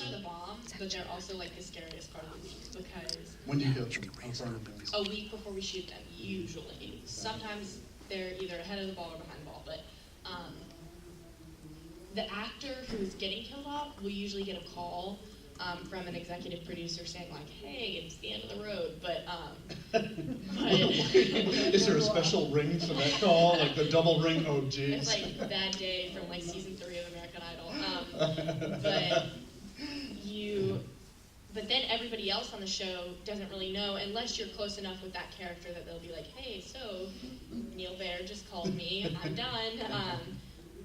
are the bomb, but they're also like the scariest part of the week because When do you go in front of them? a week before we shoot them, usually. Sometimes they're either ahead of the ball or behind the ball, but the actor who's getting killed off will usually get a call from an executive producer saying like, "Hey, it's the end of the road," but Is there a special ring for that call, like the double ring? Oh, geez. it's like that day from like season 3 of American Idol. But then everybody else on the show doesn't really know unless you're close enough with that character that they'll be like, "Hey, so Neil Baird just called me, I'm done."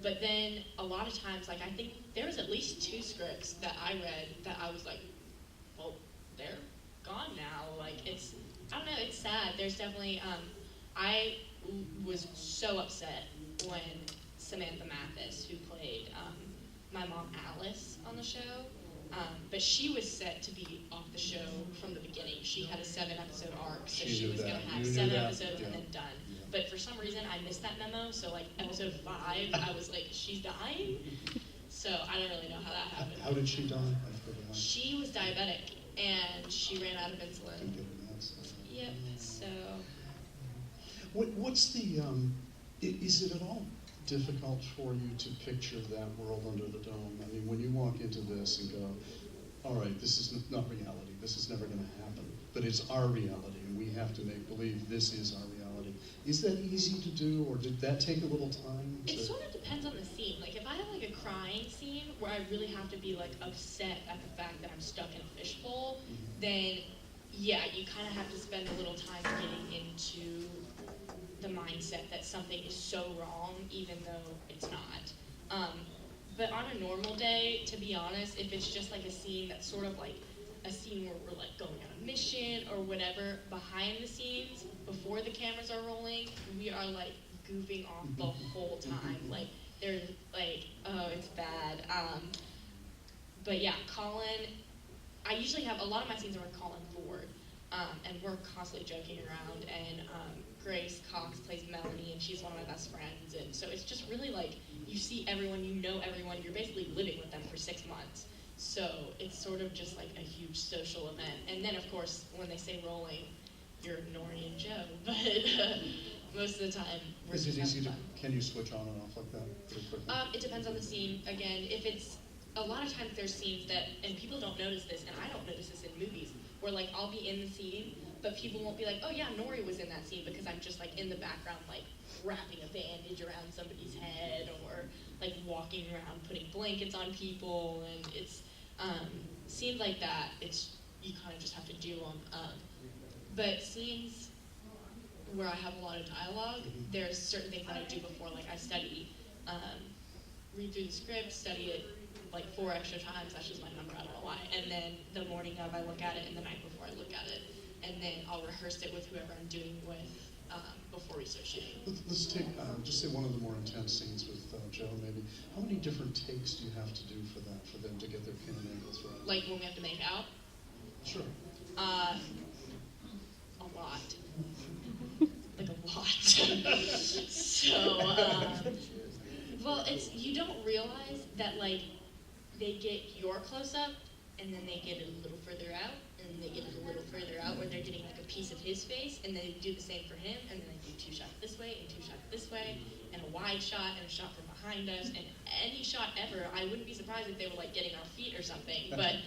But then a lot of times, like I think there was at least 2 scripts that I read that I was like, well, they're gone now. Like I don't know, it's sad. There's definitely, I was so upset when Samantha Mathis, who played my mom Alice on the show, but she was set to be off the show from the beginning. She had a 7-episode arc, so she was going to have 7 episodes and then done. Yeah. But for some reason, I missed that memo, so like episode 5, I was like, she's dying? So I don't really know how that happened. How did she die? I forgot. She was diabetic, and she ran out of insulin. Yep, so... What's the, is it at all difficult for you to picture that world under the dome? I mean, when you walk into this and go, all right, this is not reality, this is never going to happen, but it's our reality, and we have to make believe this is our reality. Is that easy to do, or did that take a little time? It sort of depends on the scene. Like, if I have, like, a crying scene where I really have to be, like, upset at the fact that I'm stuck in a fishbowl, then, yeah, you kind of have to spend a little time getting into the mindset that something is so wrong, even though it's not. But on a normal day, to be honest, if it's just like a scene that's sort of like a scene where we're like going on a mission or whatever, behind the scenes, before the cameras are rolling, we are like goofing off the whole time. Like, they're like, oh, it's bad. But yeah, Colin, I usually have, a lot of my scenes are with Colin Ford, and we're constantly joking around, and Grace Cox plays Melanie, and she's one of my best friends, and so it's just really like, you see everyone, you know everyone, you're basically living with them for 6 months, so it's sort of just like a huge social event. And then of course, when they say rolling, you're Nori and Joe, but most of the time, we're Is it just easy to, having fun. can you switch on and off like that pretty quickly? It depends on the scene. Again, if it's, a lot of times there's scenes that, and people don't notice this, and I don't notice this in movies, where like I'll be in the scene, but people won't be like, oh yeah, Nori was in that scene, because I'm just like in the background, like wrapping a bandage around somebody's head, or like walking around putting blankets on people, and it's scenes like that, it's, you kind of just have to do them. But scenes where I have a lot of dialogue, there's certain things that I do before, like I study, read through the script, study it like 4 extra times, that's just my number, I don't know why. And then the morning of, I look at it, and the night before I look at it. And then I'll rehearse it with whoever I'm doing with before we start shooting. Let's take, just say one of the more intense scenes with Joe, maybe. How many different takes do you have to do for that, for them to get their pin and angles right? Like when we have to make out? Sure. A lot. Like a lot. So, well, it's, you don't realize that like, they get your close-up, and then they get it a little further out, and they get it a little further out, where they're getting like a piece of his face, and then they do the same for him, and then they do 2 shots this way, and 2 shots this way, and a wide shot, and a shot from behind us, and any shot ever. I wouldn't be surprised if they were like getting our feet or something, but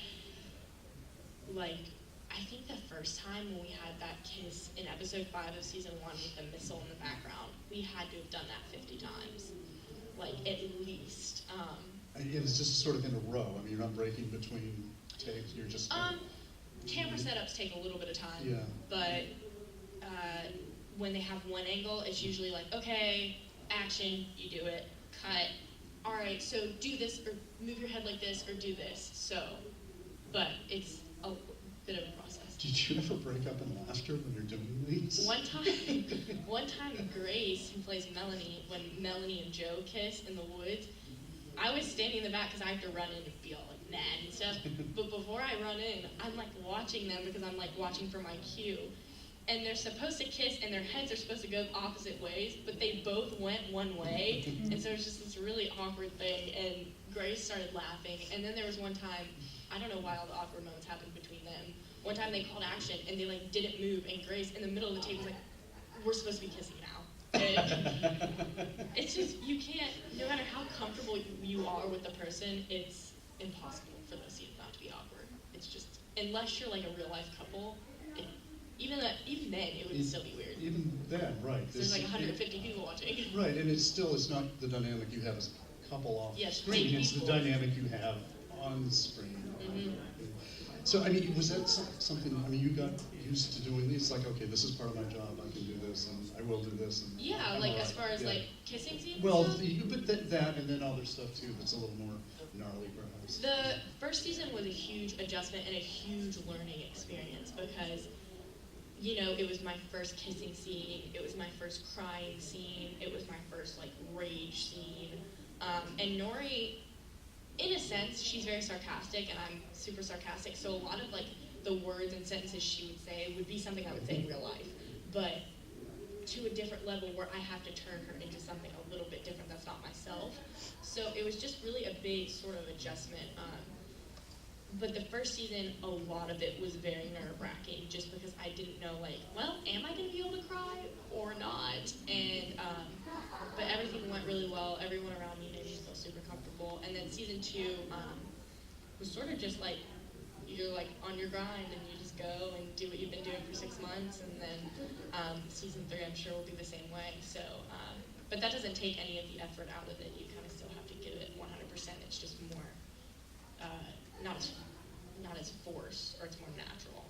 like, I think the first time when we had that kiss in episode 5 of season 1 with the missile in the background, we had to have done that 50 times, like at least. It was just sort of in a row. I mean, you're not breaking between takes. You're just. Camera setups take a little bit of time. Yeah. But when they have one angle, it's usually like, okay, action, you do it, cut. All right, so do this, or move your head like this, or do this. So, but it's a bit of a process. Did you ever break up in laughter when you're doing these? One time, Grace, who plays Melanie, when Melanie and Joe kiss in the woods, I was standing in the back because I have to run in and be all like mad and stuff. But before I run in, I'm like watching them because I'm like watching for my cue. And they're supposed to kiss and their heads are supposed to go opposite ways, but they both went one way. And so it's just this really awkward thing. And Grace started laughing. And then there was one time I don't know why all the awkward moments happened between them. One time they called action and they like didn't move, and Grace in the middle of the table was like, "We're supposed to be kissing now." And it's just, you can't, no matter how comfortable you are with the person, it's impossible for those scenes not to be awkward. It's just, unless you're like a real life couple, even then it would still be weird. Even then, right. So there's like 150 people watching. Right, and it's not the dynamic you have as a couple off screen, it's the people. dynamic you have on the screen. Mm-hmm. So, I mean, was that something, I mean, you got used to doing these, like, okay, this is part of my job, I can do this, and I will do this, and Yeah, I'm like all as right. far as Yeah. like kissing scenes Well, and stuff? but that and then other stuff too that's a little more gnarly, perhaps. The first season was a huge adjustment and a huge learning experience because, you know, it was my first kissing scene, it was my first crying scene, it was my first like rage scene, and Nori, in a sense, she's very sarcastic and I'm super sarcastic, so a lot of like the words and sentences she would say would be something I would say in real life, but to a different level where I have to turn her into something a little bit different that's not myself. So it was just really a big sort of adjustment. But the first season, a lot of it was very nerve-wracking just because I didn't know, like, well, am I going to be able to cry or not? And but everything went really well. Everyone around me made me feel super comfortable. And then season 2 was sort of just like, you're like on your grind and you just go and do what you've been doing for 6 months. And then season 3, I'm sure, will be the same way. So, but that doesn't take any of the effort out of it. You kind of still have to give it 100%. It's just more, not as forced, or it's more natural.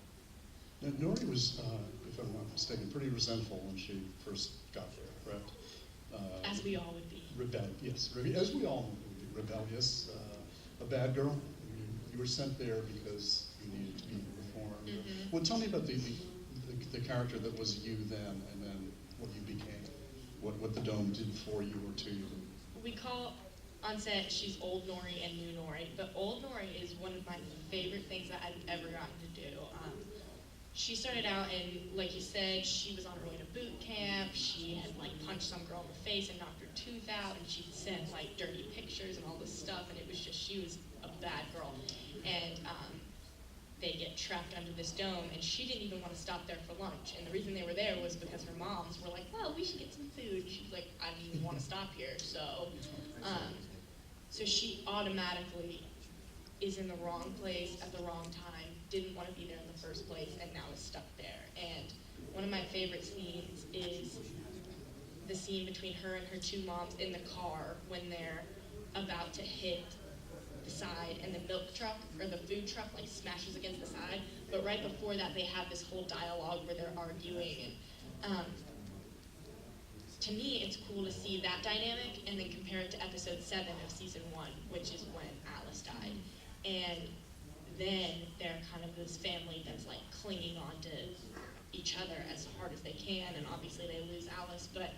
Now, Nori was, if I'm not mistaken, pretty resentful when she first got there, correct? As we all would be. Yes, as we all would be, rebellious, a bad girl. You were sent there because you needed to be reformed. Mm-hmm. Well, tell me about the character that was you then, and then what you became, what the Dome did for you or to you. We call on set, she's old Nori and new Nori, but old Nori is one of my favorite things that I've ever gotten to do. She started out and, like you said, she was on her way to boot camp. She had like punched some girl in the face and knocked her tooth out, and she'd sent like dirty pictures and all this stuff, and it was just, she was a bad girl. And they get trapped under this dome, and she didn't even want to stop there for lunch. And the reason they were there was because her moms were like, well, we should get some food. And she was like, I didn't even want to stop here. So she automatically is in the wrong place at the wrong time, didn't want to be there in the first place, and now is stuck there. And one of my favorite scenes is the scene between her and her 2 moms in the car when they're about to hit the side and the milk truck or the food truck like smashes against the side. But right before that, they have this whole dialogue where they're arguing. And to me, it's cool to see that dynamic and then compare it to episode 7 of season 1, which is when Alice died. And then they're kind of this family that's like clinging on to each other as hard as they can, and obviously they lose Alice. But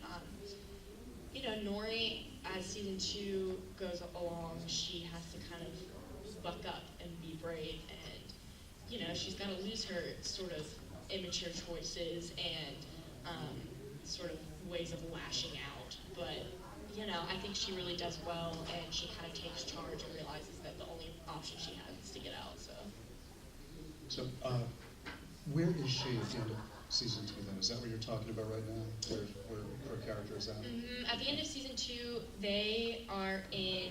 you know, Nori, as season 2 goes along, she has to kind of buck up and be brave, and you know, she's got to lose her sort of immature choices and sort of ways of lashing out. But you know, I think she really does well, and she kind of takes charge and realizes that the only option she has is to get out. So, where is she at the end of season 2 then? Is that what you're talking about right now? Where her character is at? Mm-hmm. At the end of season 2, they are in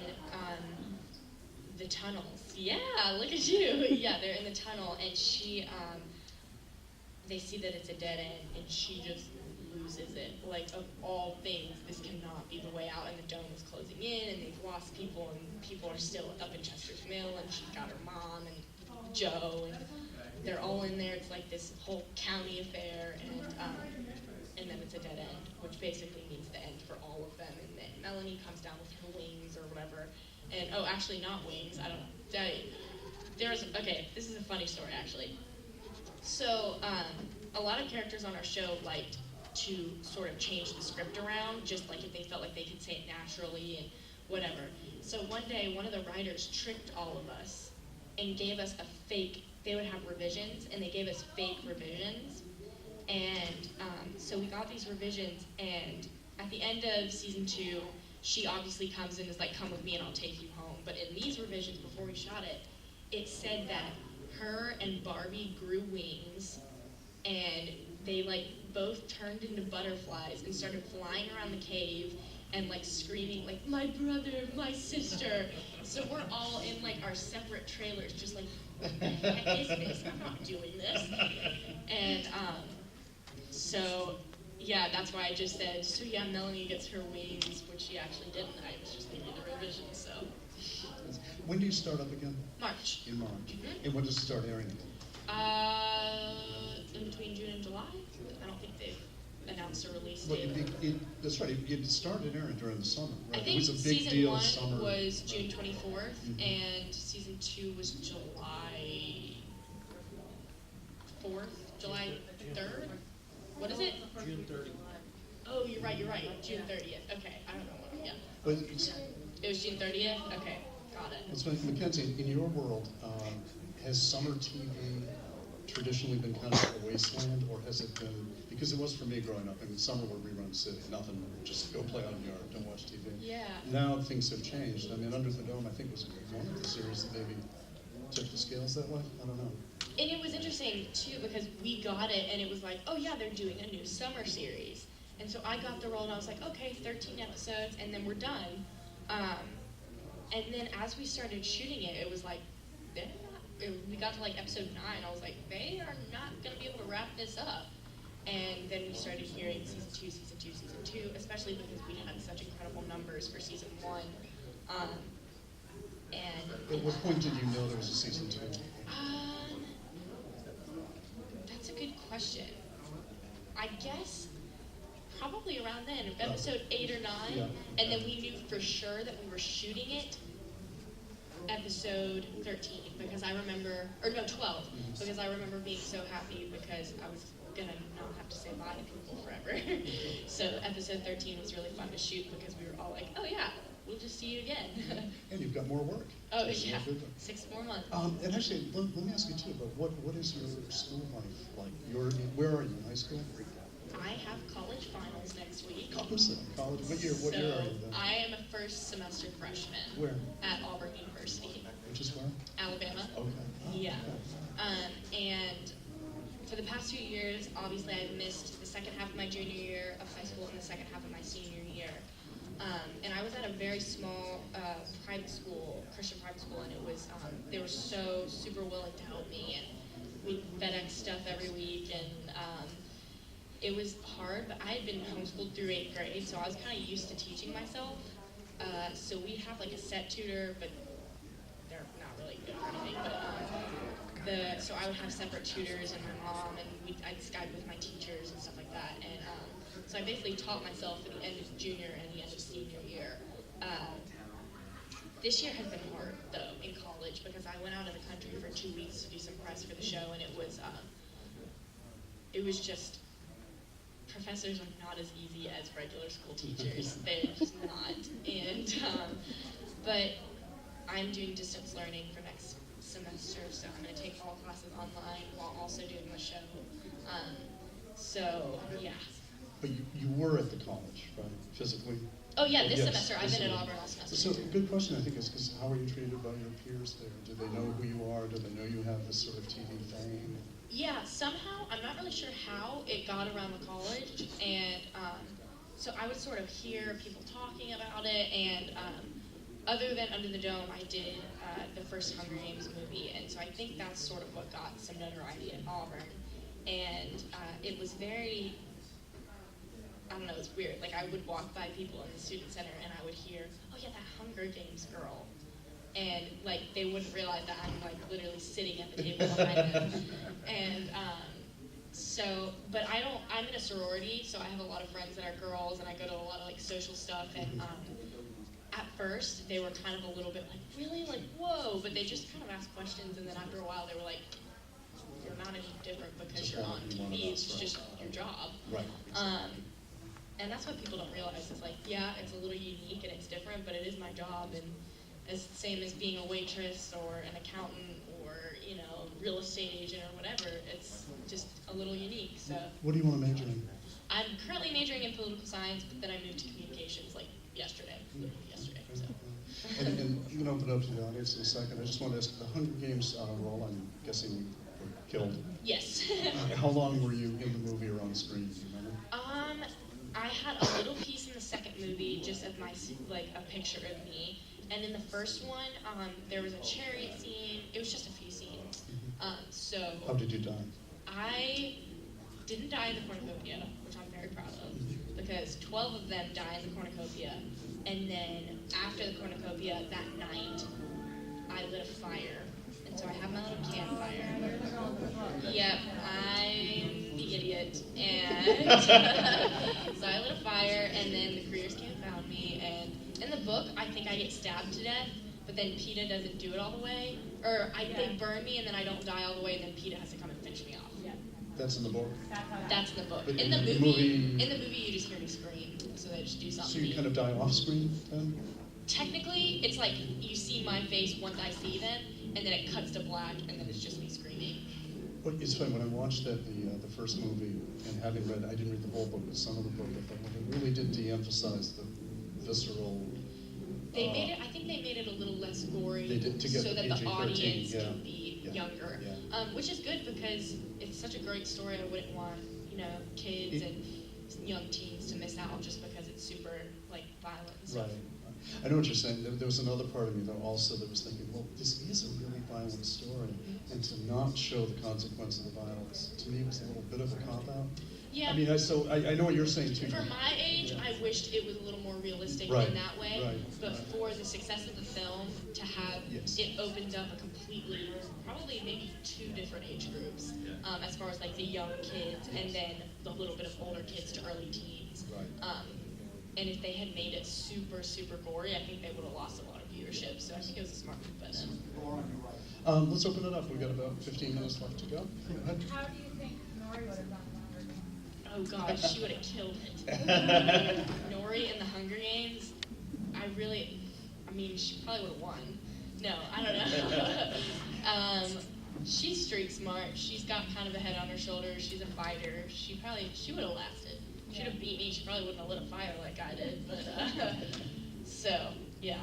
the tunnels. Yeah, look at you. Yeah, they're in the tunnel, and she, they see that it's a dead end, and she just loses it. Like, of all things, this cannot be the way out, and the dome is closing in, and they've lost people, and people are still up in Chester's Mill, and she's got her mom and Joe, and they're all in there. It's like this whole county affair, and then it's a dead end, which basically means the end for all of them. And then Melanie comes down with her wings or whatever, and oh, actually not wings. I don't. Okay, this is a funny story actually. So a lot of characters on our show liked to sort of change the script around, just like if they felt like they could say it naturally and whatever. So one day, one of the writers tricked all of us and gave us a fake. They would have revisions, and they gave us fake revisions. And so we got these revisions, and at the end of season 2, she obviously comes in and is like, come with me and I'll take you home. But in these revisions, before we shot it, it said that her and Barbie grew wings, and they like both turned into butterflies and started flying around the cave and like screaming like, my brother, my sister. So we're all in like our separate trailers, just like, what the heck is this? I'm not doing this. And so yeah, that's why I just said, so yeah, Melanie gets her wings, which she actually didn't. I was just thinking the revision, so. When do you start up again? March. In March. Mm-hmm. And when does it start airing again? In between June and July. I don't think they've announced a release Well, date. that's right. It started airing during the summer, right? I think it was a big season deal. 1 Summer was June 24th, and season 2 was July 4th, July 3rd. What is it? June 30th. Oh, you're right. June 30th. Okay, I don't know what I'm. Yeah. But It was June 30th. Okay, got it. it's Mackenzie, in your world, has summer TV traditionally been kind of a wasteland, or has it been, because it was for me growing up, I mean, summer were rerun city, nothing, just go play out in the yard, don't watch TV. Yeah. Now things have changed. I mean, Under the Dome, I think, was one of the series that maybe took the scales that way. I don't know. And it was interesting, too, because we got it, and it was like, oh, yeah, they're doing a new summer series. And so I got the role, and I was like, okay, 13 episodes, and then we're done. And then as we started shooting it, it was like, we got to like episode 9, I was like, they are not going to be able to wrap this up. And then we started hearing season 2, especially because we had such incredible numbers for season 1. And At what point did you know there was a season 2? That's a good question. I guess probably around then, episode 8 or 9, Yeah. and then we knew for sure that we were shooting it episode 13, because I remember, or no, 12, because I remember being so happy because I was gonna not have to say bye to people forever. So episode 13 was really fun to shoot because we were all like, oh yeah, we'll just see you again. And you've got more work. Oh That's yeah, good. 6 more months. And actually, let me ask you too, but what is your school life like? Where are you, in high school? I have college finals next week. College? What year are you then? I am a first semester freshman. Where? At Auburn University. Which is where? Alabama. Okay. Oh, Yeah. okay. And for the past 2 years, obviously I've missed the second half of my junior year of high school and the second half of my senior year. And I was at a very small private school, Christian private school, and it was, they were so super willing to help me, and we FedEx stuff every week, and it was hard, but I had been homeschooled through 8th grade, so I was kind of used to teaching myself. So we'd have like a set tutor, but they're not really good or anything, but so I would have separate tutors and my mom, and I'd Skype with my teachers and stuff like that. And so I basically taught myself at the end of junior and the end of senior year. This year has been hard, though, in college, because I went out of the country for 2 weeks to do some press for the show, and it was just, professors are not as easy as regular school teachers. They're just not. And, but I'm doing distance learning for next semester, so I'm going to take all classes online while also doing the show. So, yeah. But you were at the college, right, physically? Oh, yeah, this Yes, semester. I've been at Auburn all semester. So, a good question, I think, is because how are you treated by your peers there? Do they know who you are? Do they know you have this sort of TV fame? Yeah, somehow, I'm not really sure how it got around the college, and so I would sort of hear people talking about it, and other than Under the Dome, I did the first Hunger Games movie, and so I think that's sort of what got some notoriety at Auburn, and it was very, I don't know, it's weird, like I would walk by people in the student center, and I would hear, oh yeah, that Hunger Games girl. And like they wouldn't realize that I'm like literally sitting at the table behind them. And so, but I'm in a sorority, so I have a lot of friends that are girls, and I go to a lot of like social stuff. And at first they were kind of a little bit like, really, like whoa, but they just kind of asked questions, and then after a while they were like, you're not any different because you're on TV. It's just your job. Right. And that's what people don't realize is like, yeah, it's a little unique and it's different, but it is my job, and as the same as being a waitress or an accountant or, you know, real estate agent or whatever, it's just a little unique. So What do you want to major in? I'm currently majoring in political science, but then I moved to communications like yesterday, literally yesterday. So. And you can open it up to the audience in a second. I just want to ask, the Hunger Games role, I'm guessing you were killed. Yes. How long were you in the movie or on screen, do you remember? I had a little piece in the second movie, just of my, like, a picture of me. And in the first one, there was a chariot scene. It was just a few scenes. So How did you die? I didn't die in the cornucopia, which I'm very proud of, because 12 of them die in the cornucopia. And then after the cornucopia, that night, I lit a fire. And so I have my little campfire. Yep, I'm the idiot. And so I lit a fire, and then the careers camp found me. And in the book, I think I get stabbed to death, but then PETA doesn't do it all the way. Or they burn me, and then I don't die all the way, and then PETA has to come and finish me off. That's in the book? That's in the book. But In the movie, you just hear me scream, so they just do something. So you kind of die off screen then? Technically, it's like you see my face once I see them, and then it cuts to black, and then it's just me screaming. Well, it's funny, when I watched the first movie, and having read, I didn't read the whole book, but some of the book, I thought, well, they really did de-emphasize the visceral. They made it. I think they made it a little less gory, They did, to get so that the PG-13, audience yeah. can be younger, which is good because it's such a great story. I wouldn't want kids and young teens to miss out just because it's super like violent. And stuff. Right. I know what you're saying. There was another part of me though also that was thinking, well, this is a really violent story, and to not show the consequence of the violence to me was a little bit of a cop out. Yeah. I mean, I know what you're saying too. For my age, I wished it was a little more realistic Right, in that way. right. But for the success of the film, to have it opens up a completely, probably maybe 2 different age groups, as far as like the young kids and then the little bit of older kids to early teens. Right. And if they had made it super, super gory, I think they would have lost a lot of viewership. So I think it was a smart move by them. Let's open it up. We've got about 15 minutes left to go. Go ahead. How do you think Nori would have done Oh gosh, she would have killed it. Nori in the Hunger Games, she probably would have won. No, I don't know. She's street smart. She's got kind of a head on her shoulders. She's a fighter. She would have lasted. She'd have beat me. She probably wouldn't have lit a fire like I did. But so yeah.